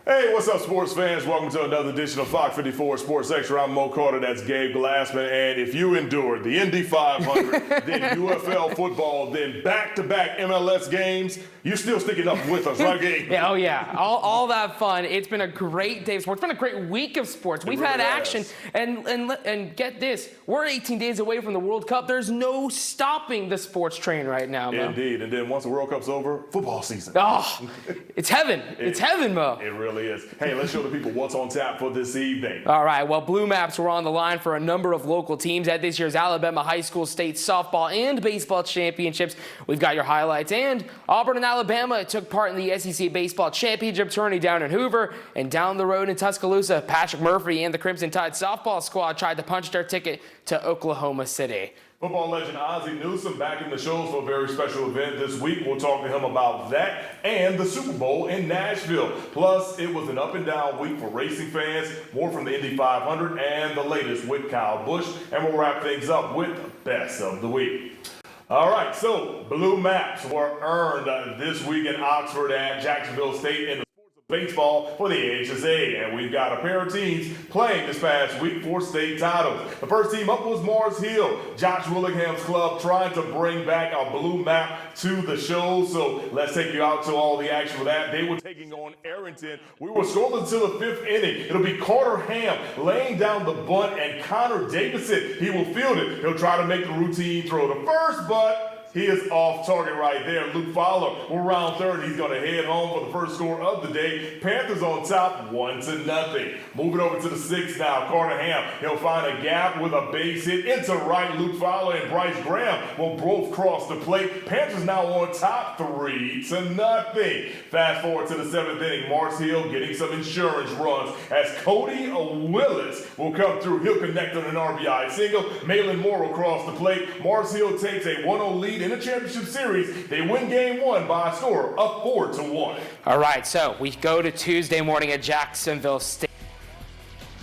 Hey, what's up, sports fans? Welcome to another edition of FOX54 Sports Extra. I'm Mo Carter, that's Gabe Glassman, and if you endured the Indy 500, then UFL football, then back-to-back MLS games, you're still sticking up with us, right, Gabe? Yeah, oh yeah, all that fun. It's been a great day of sports. It's been a great week of sports. We've had action, and get this, we're 18 days away from the World Cup. There's no stopping the sports train right now, Mo. Indeed, and then once the World Cup's over, football season. Oh, it's heaven. It's heaven, Mo. It really is. Hey, let's show the people what's on tap for this evening. All right, well, Blue Maps were on the line for a number of local teams at this year's Alabama High School State Softball and Baseball Championships. We've got your highlights. And Auburn and Alabama took part in the SEC Baseball Championship tourney down in Hoover. And down the road in Tuscaloosa, Patrick Murphy and the Crimson Tide softball squad tried to punch their ticket to Oklahoma City. Football legend Ozzie Newsome back in the shows for a very special event this week. We'll talk to him about that and the Super Bowl in Nashville. Plus, it was an up-and-down week for racing fans. More from the Indy 500 and the latest with Kyle Busch. And we'll wrap things up with the best of the week. All right, so Blue Maps were earned this week in Oxford at Jacksonville State in the baseball for the HSA, and we've got a pair of teams playing this past week for state titles. The first team up was Morris Hill, Josh Willingham's club, trying to bring back a Blue Map to the show. So let's take you out to all the action for that. They were taking on Arrington. We were scoreless until the fifth inning. It'll be Carter Ham laying down the bunt, and Connor Davison, he will field it. He'll try to make the routine throw to first, but he is off target right there. Luke Fowler will round third. He's going to head home for the first score of the day. Panthers on top, 1-0. Moving over to the sixth now. Carter Ham, he'll find a gap with a base hit into right. Luke Fowler and Bryce Graham will both cross the plate. Panthers now on top, 3-0. Fast forward to the seventh inning. Morris Hill getting some insurance runs as Cody Willis will come through. He'll connect on an RBI single. Malin Moore will cross the plate. Morris Hill takes a 1-0 lead in the championship series. They win game one by a score of 4-1. All right, so we go to Tuesday morning at Jacksonville State.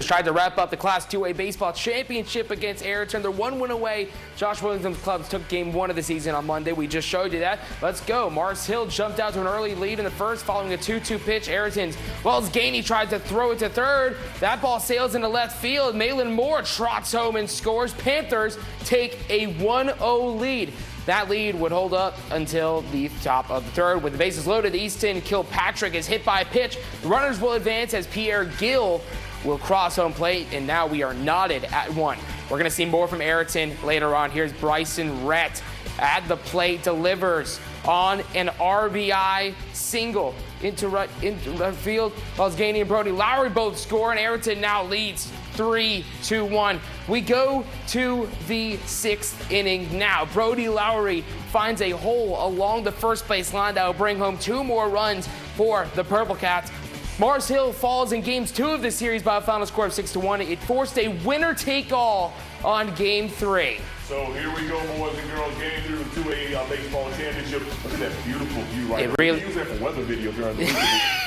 Tried to wrap up the Class 2A Baseball Championship against Arrington. They're 1 win away. Josh Williams' club took game one of the season on Monday. We just showed you that. Let's go. Morris Hill jumped out to an early lead in the first following a 2-2 pitch. Arrington's Wells Gainey tried to throw it to third. That ball sails into left field. Malin Moore trots home and scores. Panthers take a 1-0 lead. That lead would hold up until the top of the third. With the bases loaded, Easton Kilpatrick is hit by a pitch. The runners will advance as Pierre Gill will cross home plate, and now we are knotted at 1. We're going to see more from Arrington later on. Here's Bryson Rhett at the plate, delivers on an RBI single into right field. Wells Gainey and Brody Lowry both score, and Arrington now leads 3-1. We go to the sixth inning now. Brody Lowry finds a hole along the first base line that will bring home 2 more runs for the Purple Cats. Morris Hill falls in games 2 of the series by a final score of 6-1. It forced a winner-take-all on game 3. So here we go, boys and girls, game through the 2A baseball championship. Look at that beautiful view right there. Really, we use that for weather video during the week.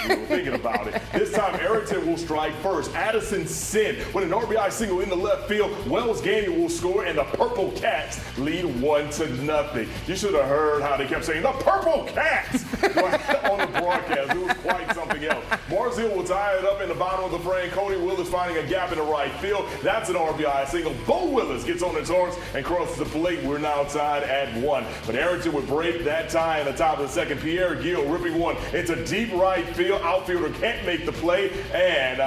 We were thinking about it. This time, Arrington will strike first. Addison Sin with an RBI single in the left field. Wells Gainey will score, and the Purple Cats lead 1-0. You should have heard how they kept saying, the Purple Cats, on the broadcast. It was quite something else. Morris Hill will tie it up in the bottom of the frame. Cody Willis finding a gap in the right field. That's an RBI single. Bo Willis gets on his horse and crosses the plate. We're now tied at 1. But Arrington would break that tie in the top of the second. Pierre Gill ripping one into deep right field. Outfielder can't make the play. And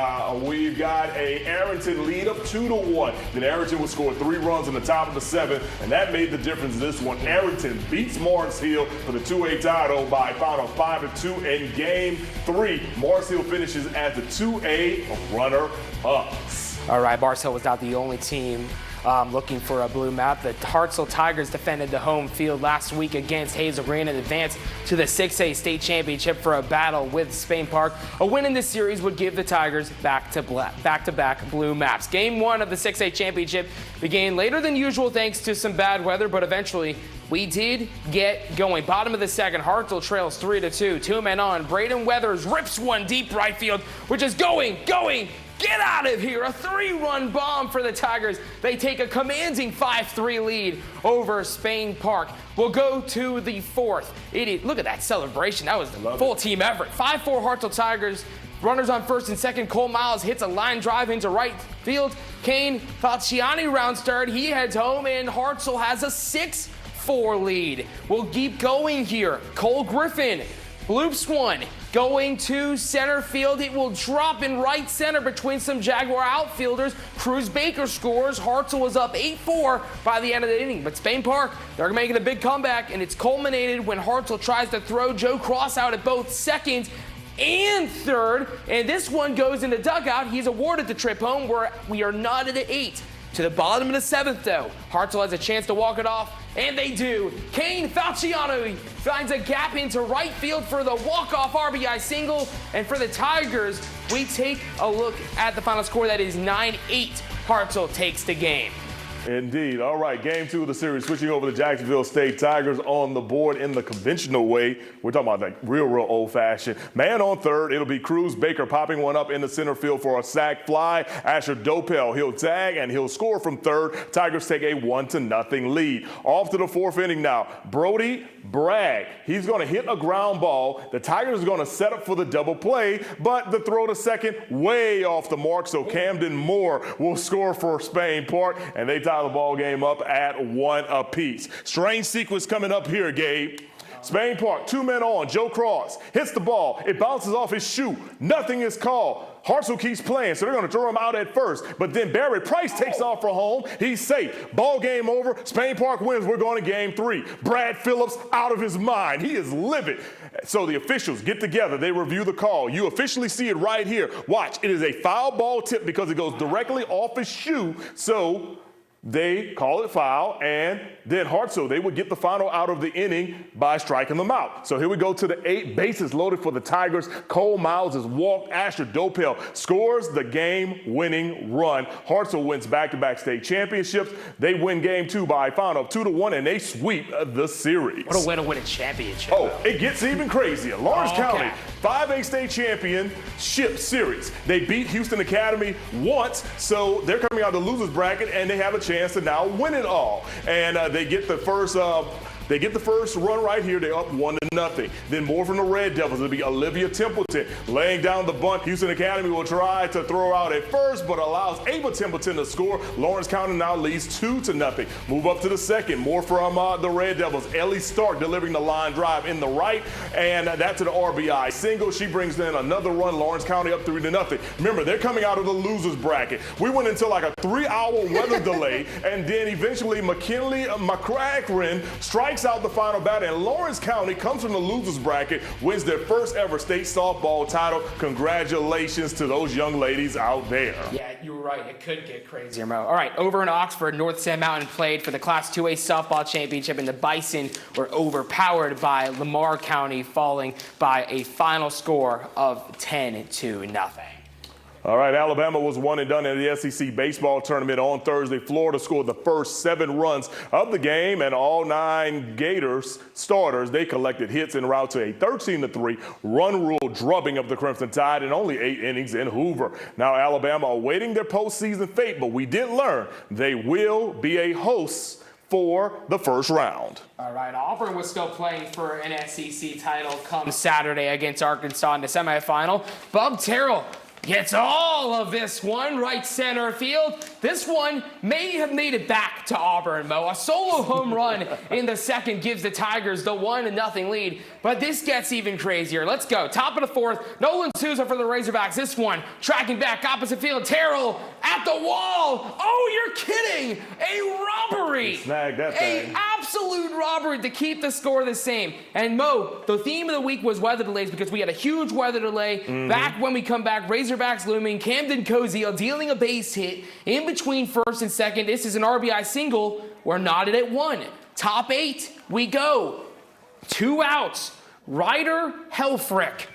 we've got a Arrington lead of 2-1. Then Arrington would score 3 runs in the top of the 7th. And that made the difference this one. Arrington beats Morris Hill for the 2A title by a final 5-2 in game 3. Morris Hill finishes as the 2A runner-ups. All right, Morris Hill was not the only team looking for a blue map. The Hartselle Tigers defended the home field last week against Hazel Green and advanced to the 6A state championship for a battle with Spain Park. A win in this series would give the Tigers back-to-back blue maps. Game 1 of the 6A championship began later than usual thanks to some bad weather, but eventually we did get going. Bottom of the second, Hartselle trails 3-2. 2 men on. Braden Weathers rips one deep right field, which is going Get out of here. A 3-run bomb for the Tigers. They take a commanding 5-3 lead over Spain Park. We'll go to the fourth. Look at that celebration. That was a full team effort. 5-4 Hartselle Tigers. Runners on first and second. Cole Miles hits a line drive into right field. Kane Falciani rounds third. He heads home, and Hartselle has a 6-4 lead. We'll keep going here. Cole Griffin bloops one. Going to center field, it will drop in right center between some Jaguar outfielders. Cruz Baker scores. Hartselle was up 8-4 by the end of the inning. But Spain Park, they're making a big comeback, and it's culminated when Hartselle tries to throw Joe Cross out at both second and third. And this one goes in the dugout. He's awarded the trip home. We are knotted at 8. To the bottom of the seventh, though, Hartselle has a chance to walk it off, and they do. Kane Falciani finds a gap into right field for the walk-off RBI single, and for the Tigers, we take a look at the final score. That is 9-8. Hartselle takes the game. Indeed. All right, game 2 of the series, switching over to Jacksonville State. Tigers on the board in the conventional way. We're talking about like real old-fashioned. Man on third, it'll be Cruz Baker popping one up in the center field for a sac fly. Asher Dopel, he'll tag and he'll score from third. Tigers take a 1-0 lead. Off to the fourth inning now. Brody Bragg, he's going to hit a ground ball. The Tigers are going to set up for the double play, but the throw to second way off the mark, so Camden Moore will score for Spain Park, and they tie the ball game up at 1 apiece. Strange sequence coming up here, Gabe. Spain Park, 2 men on. Joe Cross hits the ball. It bounces off his shoe. Nothing is called. Hartselle keeps playing, so they're going to throw him out at first. But then Barry Price takes off for home. He's safe. Ball game over. Spain Park wins. We're going to game 3. Brad Phillips out of his mind. He is livid. So the officials get together. They review the call. You officially see it right here. Watch. It is a foul ball tip because it goes directly off his shoe. So they call it foul, and then Hartselle, they would get the final out of the inning by striking them out. So here we go to the 8 bases loaded for the Tigers. Cole Miles is walked. Asher Dopel scores the game-winning run. Hartselle wins back-to-back state championships. They win game 2 by a final of 2-1, and they sweep the series. What a way to win a championship. Oh, it gets even crazier. Lawrence County, 5A state championship series. They beat Houston Academy once, so they're coming out of the losers bracket, and they have a chance to now win it all. And they get the first run right here. They're up 1-0. Then more from the Red Devils. It'll be Olivia Templeton laying down the bunt. Houston Academy will try to throw out at first, but allows Ava Templeton to score. Lawrence County now leads 2-0. Move up to the second. More from the Red Devils. Ellie Stark delivering the line drive in the right, and that's an RBI single. She brings in another run. Lawrence County up 3-0. Remember, they're coming out of the losers bracket. We went into like a 3-hour weather delay, and then eventually McKinley McCracken strikes out the final batter, and Lawrence County comes from the losers bracket, wins their first ever state softball title. Congratulations to those young ladies out there. Yeah, you were right. It could get crazier, Mo. All right, over in Oxford, North Sand Mountain played for the Class 2A softball championship, and the Bison were overpowered by Lamar County, falling by a final score of 10-0. All right, Alabama was 1-0 in the SEC baseball tournament on Thursday. Florida scored the first 7 runs of the game, and all 9 Gators starters, they collected hits en route to a 13-3 run rule drubbing of the Crimson Tide in only 8 innings in Hoover. Now Alabama awaiting their postseason fate, but we did learn they will be a host for the first round. All right, Auburn was still playing for an SEC title come Saturday against Arkansas in the semifinal. Bub Terrell gets all of this one, right center field. This one may have made it back to Auburn, Mo. A solo home run in the second gives the Tigers the 1-0 lead. But this gets even crazier. Let's go. Top of the fourth, Nolan Souza for the Razorbacks. This one tracking back opposite field. Terrell at the wall. Oh, you're kidding. A robbery. Snag that thing. An absolute robbery to keep the score the same. And Mo, the theme of the week was weather delays because we had a huge weather delay. Back when we come back, Razorbacks looming. Camden Koziel dealing a base hit in between first and second. This is an RBI single. We're knotted at 1. Top 8, we go. 2 outs. Ryder Helfrich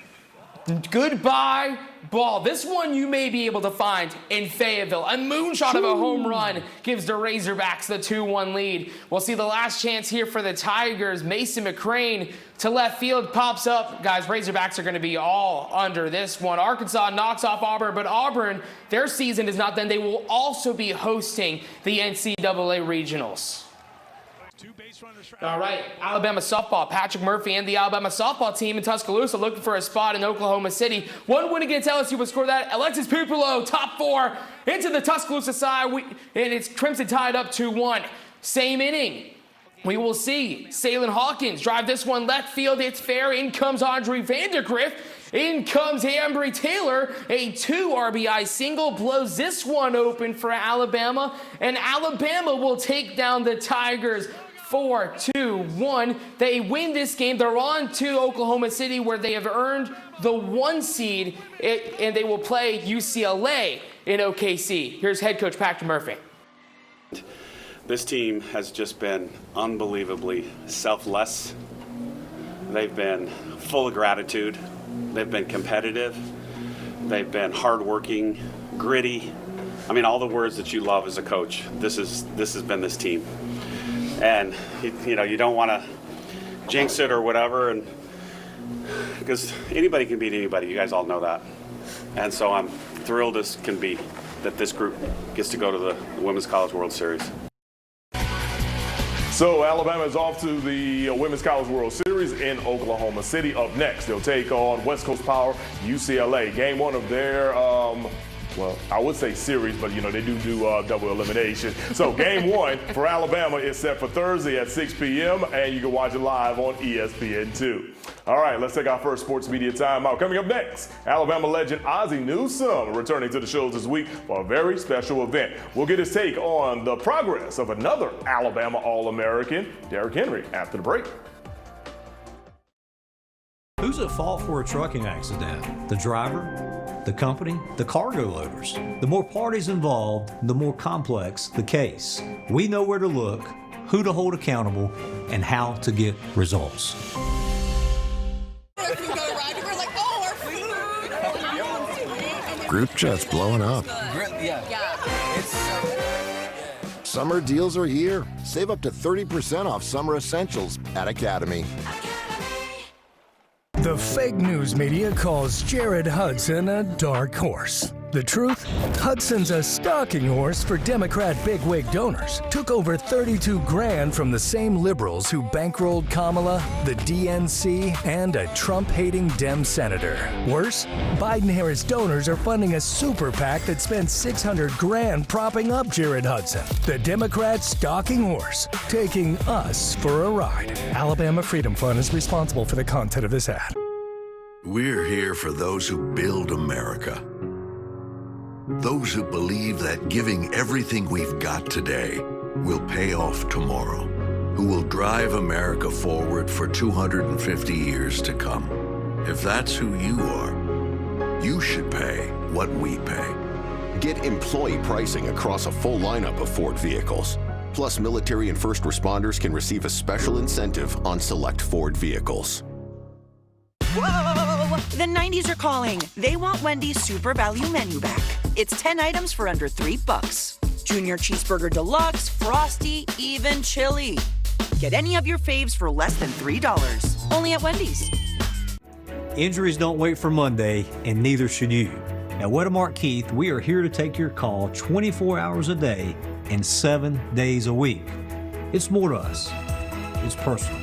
Goodbye ball. This one you may be able to find in Fayetteville. A moonshot of a home run gives the Razorbacks the 2-1 lead. We'll see the last chance here for the Tigers. Mason McCrane to left field pops up. Guys, Razorbacks are going to be all under this one. Arkansas knocks off Auburn, but Auburn, their season is not done. They will also be hosting the NCAA regionals. All right, Alabama softball. Patrick Murphy and the Alabama softball team in Tuscaloosa looking for a spot in Oklahoma City. One win against LSU will score that. Alexis Pupilo, top 4 into the Tuscaloosa side, and it's Crimson tied up 2-1. Same inning. We will see Salem Hawkins drive this one left field. It's fair. In comes Audrey Vandergrift. In comes Ambry Taylor. A 2 RBI single blows this one open for Alabama. And Alabama will take down the Tigers 4-2-1. They win this game. They're on to Oklahoma City, where they have earned the 1 seed, and they will play UCLA in OKC. Here's head coach Patrick Murphy. This team has just been unbelievably selfless. They've been full of gratitude. They've been competitive. They've been hardworking, gritty. I mean, all the words that you love as a coach. This has been this team. And you know, you don't want to jinx it or whatever, and because anybody can beat anybody. You guys all know that. And so I'm thrilled as can be that this group gets to go to the Women's College World Series. So Alabama is off to the Women's College World Series in Oklahoma City. Up next, they'll take on West Coast Power UCLA. Game 1 of their, well, I would say series, but you know, they do double elimination. So game 1 for Alabama is set for Thursday at 6 p.m. and you can watch it live on ESPN2. All right, let's take our first sports media timeout. Coming up next, Alabama legend Ozzie Newsome returning to the shows this week for a very special event. We'll get his take on the progress of another Alabama All-American, Derrick Henry, after the break. Who's at fault for a trucking accident? The driver, the company, the cargo loaders. The more parties involved, the more complex the case. We know where to look, who to hold accountable, and how to get results. Group chat's blowing up. Summer deals are here. Save up to 30% off summer essentials at Academy. The fake news media calls Jared Hudson a dark horse. The truth? Hudson's a stalking horse for Democrat bigwig donors. Took over $32,000 from the same liberals who bankrolled Kamala, the DNC, and a Trump-hating Dem senator. Worse, Biden-Harris donors are funding a super PAC that spent $600,000 propping up Jared Hudson. The Democrat stalking horse, taking us for a ride. Alabama Freedom Fund is responsible for the content of this ad. We're here for those who build America. Those who believe that giving everything we've got today will pay off tomorrow, who will drive America forward for 250 years to come. If that's who you are, you should pay what we pay. Get employee pricing across a full lineup of Ford vehicles. Plus, military and first responders can receive a special incentive on select Ford vehicles. Whoa! The 90s are calling. They want Wendy's Super Value Menu back. It's 10 items for under $3. Junior Cheeseburger Deluxe, Frosty, even chili. Get any of your faves for less than $3. Only at Wendy's. Injuries don't wait for Monday, and neither should you. At Wedemark Keith, we are here to take your call 24 hours a day and 7 days a week. It's more to us. It's personal.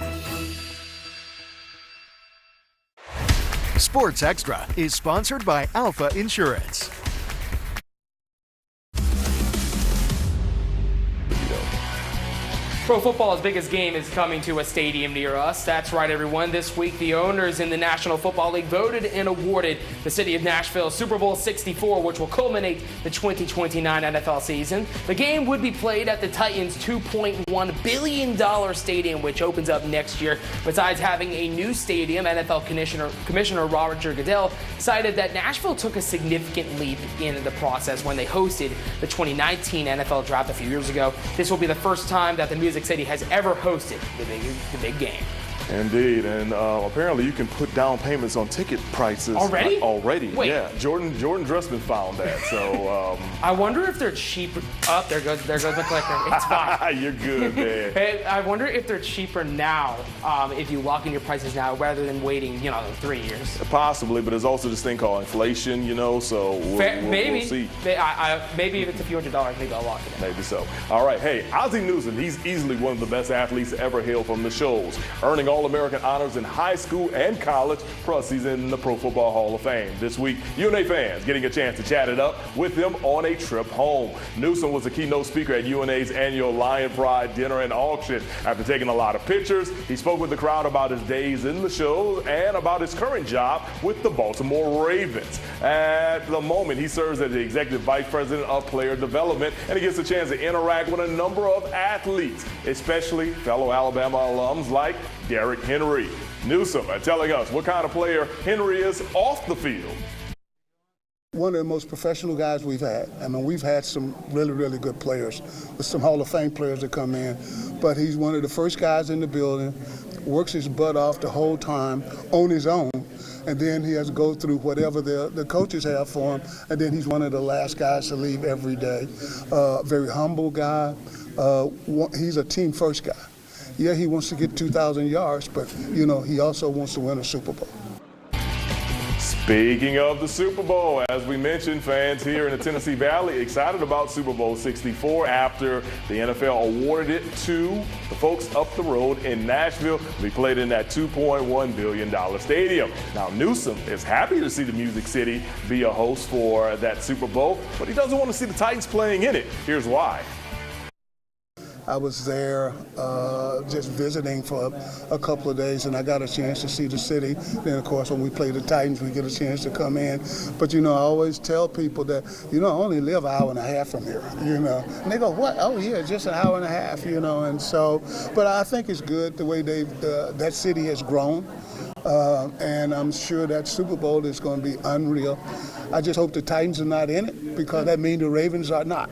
Sports Extra is sponsored by Alpha Insurance. Pro football's biggest game is coming to a stadium near us. That's right, everyone. This week, the owners in the National Football League voted and awarded the city of Nashville Super Bowl 64, which will culminate the 2029 NFL season. The game would be played at the Titans' $2.1 billion stadium, which opens up next year. Besides having a new stadium, NFL Commissioner Roger Goodell cited that Nashville took a significant leap in the process when they hosted the 2019 NFL Draft a few years ago. This will be the first time that the Music City has ever hosted the big game. Indeed, and apparently you can put down payments on ticket prices. Already? Already, Wait. yeah. Jordan Dressman found that, so. I wonder if they're cheaper. Oh, there goes the clicker. It's fine. You're good, man. Hey, I wonder if they're cheaper now, if you lock in your prices now rather than waiting, 3 years. Possibly, but there's also this thing called inflation, so maybe. we'll see. Maybe if it's a few $100s, maybe I'll lock it in. Maybe so. All right, hey, Ozzie Newsome, he's easily one of the best athletes to ever hail from the shows, earning All-American honors in high school and college, plus he's in the Pro Football Hall of Fame. This week, UNA fans getting a chance to chat it up with him on a trip home. Newsome was a keynote speaker at UNA's annual Lion Pride dinner and auction. After taking a lot of pictures, he spoke with the crowd about his days in the show and about his current job with the Baltimore Ravens. At the moment, he serves as the Executive Vice President of Player Development, and he gets a chance to interact with a number of athletes, especially fellow Alabama alums like Derrick Henry. Newsome telling us what kind of player Henry is off the field. One of the most professional guys we've had. I mean, we've had some really, really good players, with some Hall of Fame players that come in. But he's one of the first guys in the building, works his butt off the whole time on his own, and then he has to go through whatever the coaches have for him, and then he's one of the last guys to leave every day. Very humble guy. He's a team first guy. Yeah, he wants to get 2,000 yards, but, he also wants to win a Super Bowl. Speaking of the Super Bowl, as we mentioned, fans here in the Tennessee Valley excited about Super Bowl 64 after the NFL awarded it to the folks up the road in Nashville. We played in that $2.1 billion stadium. Now, Newsome is happy to see the Music City be a host for that Super Bowl, but he doesn't want to see the Titans playing in it. Here's why. I was there just visiting for a couple of days, and I got a chance to see the city. Then, of course, when we play the Titans, we get a chance to come in. But, I always tell people that, I only live an hour and a half from here, And they go, what? Oh, yeah, just an hour and a half, And so, but I think it's good the way that city has grown. And I'm sure that Super Bowl is going to be unreal. I just hope the Titans are not in it, because that means the Ravens are not.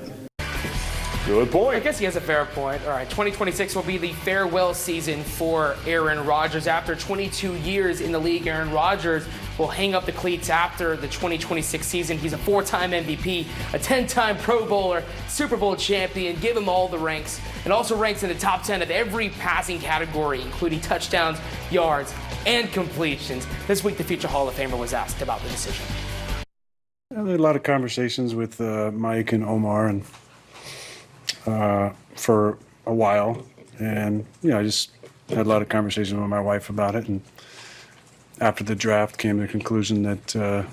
Good point. I guess he has a fair point. All right, 2026 will be the farewell season for Aaron Rodgers. After 22 years in the league, Aaron Rodgers will hang up the cleats after the 2026 season. He's a 4-time MVP, a 10-time Pro Bowler, Super Bowl champion. Give him all the ranks, and also ranks in the top 10 of every passing category, including touchdowns, yards, and completions. This week, the future Hall of Famer was asked about the decision. There were a lot of conversations with Mike and Omar and for a while, and I just had a lot of conversations with my wife about it, and after the draft came to the conclusion that I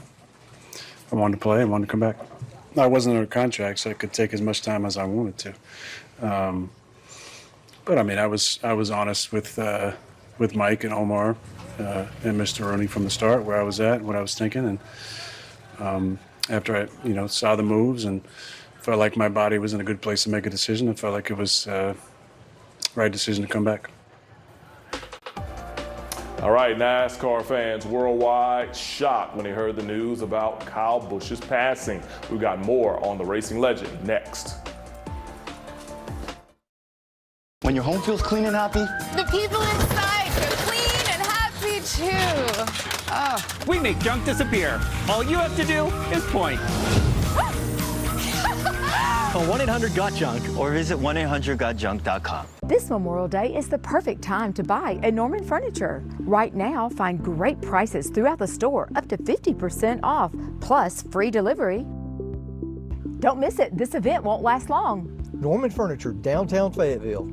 wanted to play and wanted to come back. I wasn't under contract, so I could take as much time as I wanted to. But I was honest with Mike and Omar and Mr. Rooney from the start, where I was at, what I was thinking, and after I saw the moves and felt like my body was in a good place to make a decision. I felt like it was the right decision to come back. All right, NASCAR fans worldwide shocked when they heard the news about Kyle Busch's passing. We've got more on the racing legend next. When your home feels clean and happy, the people inside feel clean and happy too. Oh. We make junk disappear. All you have to do is point. Call 1-800-GOT-JUNK or visit 1-800-GOTJUNK.com. This Memorial Day is the perfect time to buy at Norman Furniture. Right now, find great prices throughout the store, up to 50% off, plus free delivery. Don't miss it. This event won't last long. Norman Furniture, downtown Fayetteville.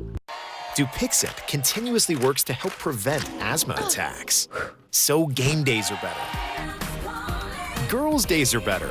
Dupixent continuously works to help prevent asthma attacks. So game days are better. Girls' days are better.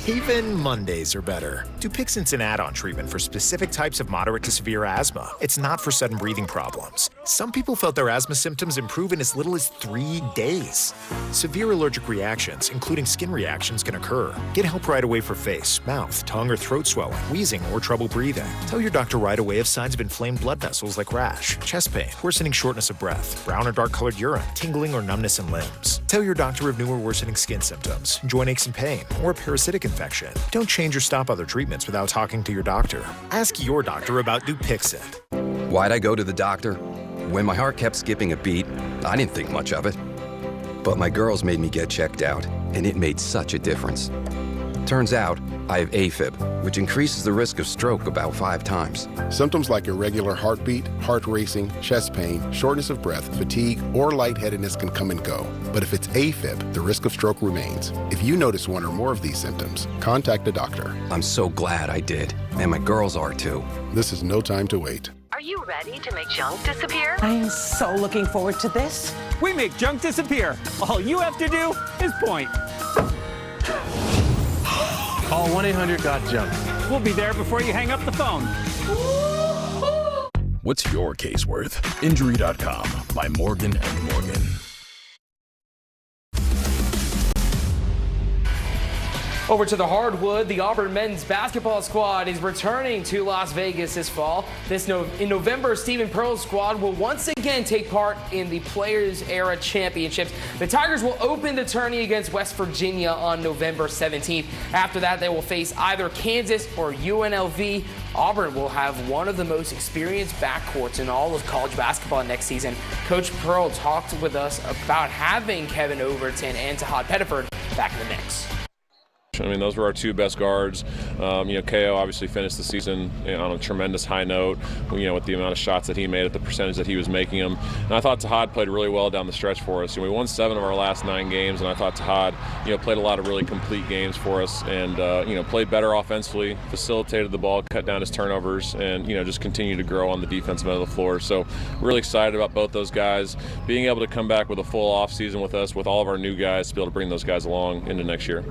Even Mondays are better. Dupixent's an add-on treatment for specific types of moderate to severe asthma. It's not for sudden breathing problems. Some people felt their asthma symptoms improve in as little as 3 days. Severe allergic reactions, including skin reactions, can occur. Get help right away for face, mouth, tongue, or throat swelling, wheezing, or trouble breathing. Tell your doctor right away if signs of inflamed blood vessels like rash, chest pain, worsening shortness of breath, brown or dark-colored urine, tingling or numbness in limbs. Tell your doctor of new or worsening skin symptoms, joint aches and pain, or a parasitic infection. Don't change or stop other treatments without talking to your doctor. Ask your doctor about Dupixent. Why'd I go to the doctor? When my heart kept skipping a beat, I didn't think much of it. But my girls made me get checked out, and it made such a difference. Turns out, I have AFib, which increases the risk of stroke about 5 times. Symptoms like irregular heartbeat, heart racing, chest pain, shortness of breath, fatigue, or lightheadedness can come and go. But if it's AFib, the risk of stroke remains. If you notice one or more of these symptoms, contact a doctor. I'm so glad I did, and my girls are too. This is no time to wait. Are you ready to make junk disappear? I am so looking forward to this. We make junk disappear. All you have to do is point. Call 1-800-GOT-JUNK. We'll be there before you hang up the phone. What's your case worth? Injury.com by Morgan & Morgan. Over to the hardwood, the Auburn men's basketball squad is returning to Las Vegas this fall. In November, Stephen Pearl's squad will once again take part in the Players Era Championships. The Tigers will open the tourney against West Virginia on November 17th. After that, they will face either Kansas or UNLV. Auburn will have one of the most experienced backcourts in all of college basketball next season. Coach Pearl talked with us about having Kevin Overton and Tahad Pettiford back in the mix. I mean, those were our 2 best guards. KO obviously finished the season on a tremendous high note, with the amount of shots that he made at the percentage that he was making them. And I thought Tahad played really well down the stretch for us. We won 7 of our last 9 games, and I thought Tahad, played a lot of really complete games for us and, played better offensively, facilitated the ball, cut down his turnovers, and, just continued to grow on the defensive end of the floor. So really excited about both those guys. Being able to come back with a full offseason with us, with all of our new guys, to be able to bring those guys along into next year.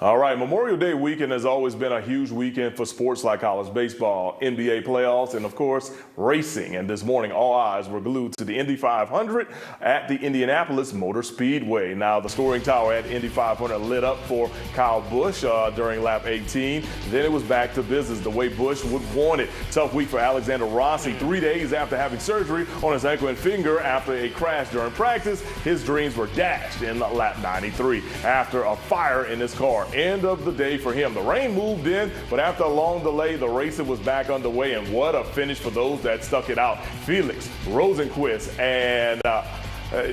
All right, Memorial Day weekend has always been a huge weekend for sports like college baseball, NBA playoffs, and of course, racing. And this morning, all eyes were glued to the Indy 500 at the Indianapolis Motor Speedway. Now, the scoring tower at Indy 500 lit up for Kyle Busch during lap 18. Then it was back to business the way Busch would want it. Tough week for Alexander Rossi. 3 days after having surgery on his ankle and finger after a crash during practice, his dreams were dashed in lap 93 after a fire in his car. End of the day for him. The rain moved in, but after a long delay, the racing was back underway, and what a finish for those that stuck it out. Felix Rosenqvist and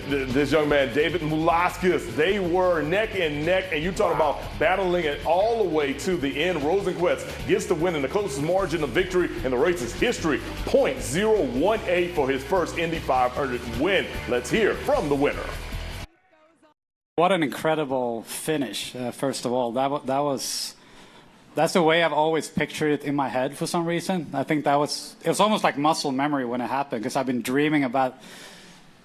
this young man, David Mulaskis, they were neck and neck, and you talk about battling it all the way to the end. Rosenqvist gets the win in the closest margin of victory in the race's history, .018 for his first Indy 500 win. Let's hear from the winner. What an incredible finish, first of all. That's the way I've always pictured it in my head for some reason. I think it was almost like muscle memory when it happened, because I've been dreaming about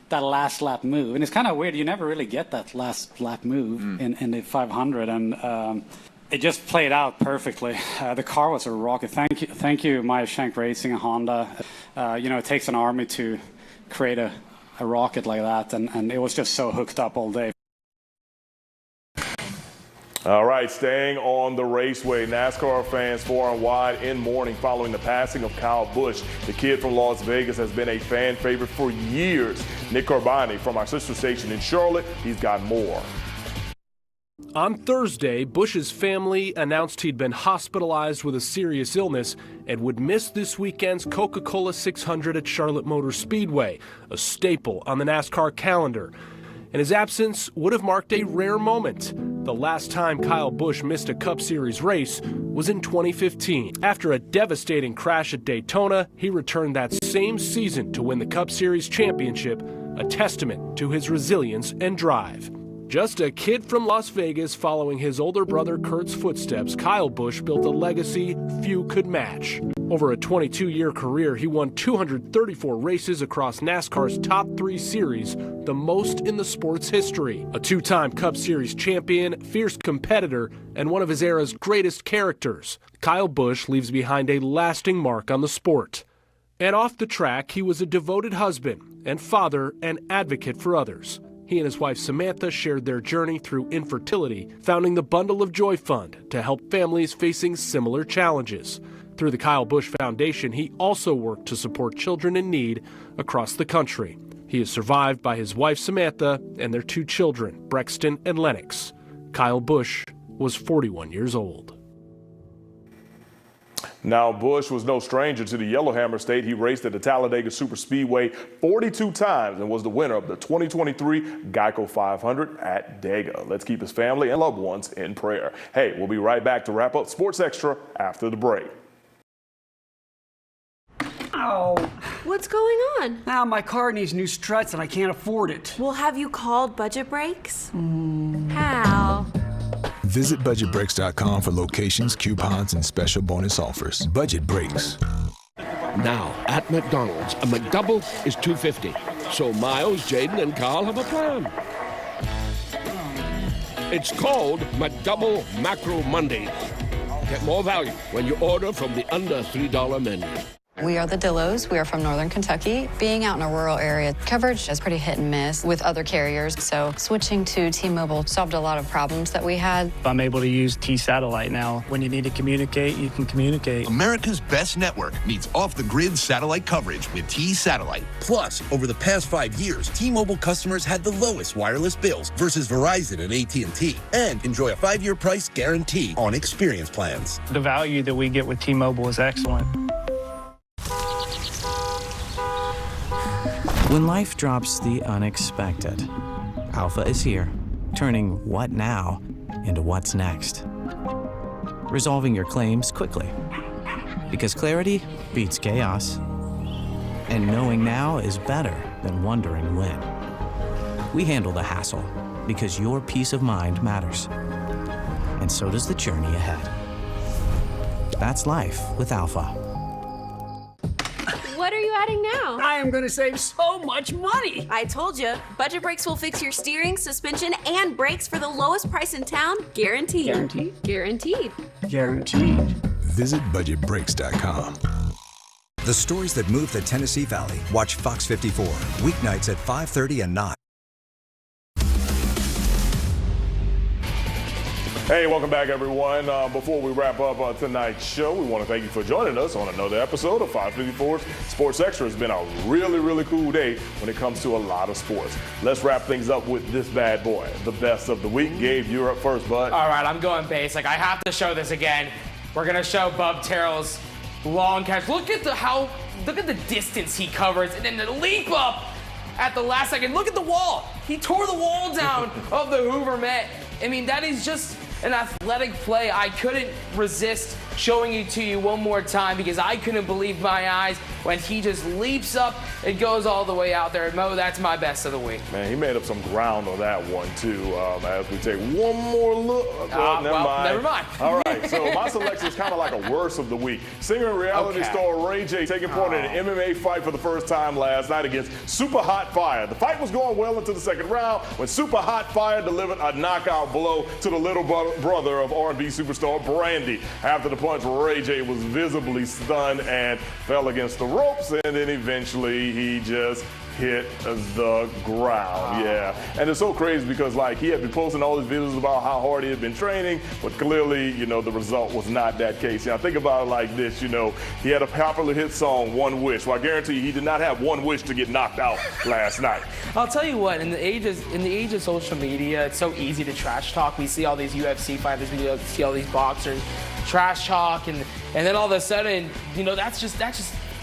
that last lap move. And it's kind of weird, you never really get that last lap move in the 500, and it just played out perfectly. The car was a rocket. Thank you, Maya Shank Racing and Honda. It takes an army to create a rocket like that, and it was just so hooked up all day. All right, staying on the raceway, NASCAR fans far and wide in mourning following the passing of Kyle Busch. The kid from Las Vegas has been a fan favorite for years. Nick Carboni from our sister station in Charlotte, he's got more. On Thursday, Busch's family announced he'd been hospitalized with a serious illness and would miss this weekend's Coca-Cola 600 at Charlotte Motor Speedway, a staple on the NASCAR calendar. And his absence would have marked a rare moment. The last time Kyle Busch missed a Cup Series race was in 2015. After a devastating crash at Daytona, he returned that same season to win the Cup Series championship, a testament to his resilience and drive. Just a kid from Las Vegas following his older brother Kurt's footsteps, Kyle Busch built a legacy few could match. Over a 22-year career, he won 234 races across NASCAR's top 3 series, the most in the sport's history. A 2-time Cup Series champion, fierce competitor, and one of his era's greatest characters, Kyle Busch leaves behind a lasting mark on the sport. And off the track, he was a devoted husband and father and advocate for others. He and his wife Samantha shared their journey through infertility, founding the Bundle of Joy Fund to help families facing similar challenges. Through the Kyle Busch Foundation, he also worked to support children in need across the country. He is survived by his wife Samantha and their 2 children, Brexton and Lennox. Kyle Busch was 41 years old. Now, Bush was no stranger to the Yellowhammer State. He raced at the Talladega Superspeedway 42 times and was the winner of the 2023 Geico 500 at Dega. Let's keep his family and loved ones in prayer. Hey, we'll be right back to wrap up Sports Extra after the break. Oh. What's going on? Now my car needs new struts and I can't afford it. Well, have you called Budget Brakes? How? Visit budgetbrakes.com for locations, coupons, and special bonus offers. Budget Brakes. Now, at McDonald's, a McDouble is $2.50. So Miles, Jaden, and Carl have a plan. It's called McDouble Macro Mondays. Get more value when you order from the under $3 menu. We are the Dillos. We are from Northern Kentucky. Being out in a rural area, coverage is pretty hit and miss with other carriers. So switching to T-Mobile solved a lot of problems that we had. I'm able to use T-Satellite now. When you need to communicate, you can communicate. America's best network needs off-the-grid satellite coverage with T-Satellite. Plus, over the past 5 years, T-Mobile customers had the lowest wireless bills versus Verizon and AT&T. And enjoy a 5-year price guarantee on experience plans. The value that we get with T-Mobile is excellent. When life drops the unexpected, Alpha is here, turning what now into what's next. Resolving your claims quickly, because clarity beats chaos. And knowing now is better than wondering when. We handle the hassle, because your peace of mind matters. And so does the journey ahead. That's life with Alpha. What are you adding now? I am going to save so much money. I told you, Budget Brakes will fix your steering, suspension, and brakes for the lowest price in town, guaranteed. Guaranteed? Guaranteed. Guaranteed. Visit budgetbrakes.com. The stories that move the Tennessee Valley. Watch FOX54, weeknights at 5:30 and 9. Hey, welcome back, everyone. Before we wrap up tonight's show, we want to thank you for joining us on another episode of 554's Sports Extra. It's been a really, really cool day when it comes to a lot of sports. Let's wrap things up with this bad boy, the best of the week. Gabe, you're up first, bud. All right, I'm going basic. I have to show this again. We're gonna show Bub Terrell's long catch. Look at the distance he covers, and then the leap up at the last second. Look at the wall. He tore the wall down of the Hoover Met. I mean, that is just an athletic play. I couldn't resist showing it to you one more time because I couldn't believe my eyes when he just leaps up and goes all the way out there. Mo, that's my best of the week. Man, he made up some ground on that one, too, as we take one more look. Never mind. All right, so my selection is kind of like a worst of the week. Singer and reality star Ray J taking part in an MMA fight for the first time last night against Super Hot Fire. The fight was going well into the second round when Super Hot Fire delivered a knockout blow to the little brother of R&B superstar Brandy. After the punch, Ray J was visibly stunned and fell against the ropes, and then eventually he just hit the ground. Yeah, and it's so crazy because like he had been posting all his videos about how hard he had been training, but clearly, you know, the result was not that case. You know, think about it like this, you know, he had a popular hit song, One Wish. Well, I guarantee you he did not have one wish to get knocked out last night. I'll tell you what, in the age of social media, it's so easy to trash talk. We see all these UFC fighters, we see all these boxers trash talk, and then all of a sudden, you know, that's just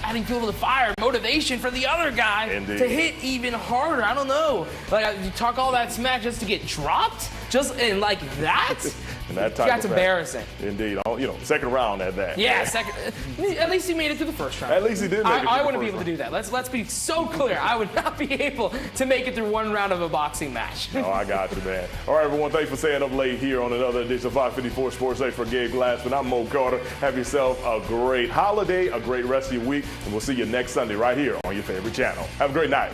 adding fuel to the fire, motivation for the other guy to hit even harder. I don't know. Like, you talk all that smack just to get dropped? Just in like that? And that type That's embarrassing. Indeed. You know, second round at that. Yeah, second. At least he made it through the first round. At least he did make it. I wouldn't be able to do that. Let's be so clear. I would not be able to make it through one round of a boxing match. Oh, I got you, man. All right, everyone. Thanks for staying up late here on another edition of 554 Sports Day for Gabe Glassman. I'm Mo Carter. Have yourself a great holiday, a great rest of your week, and we'll see you next Sunday right here on your favorite channel. Have a great night.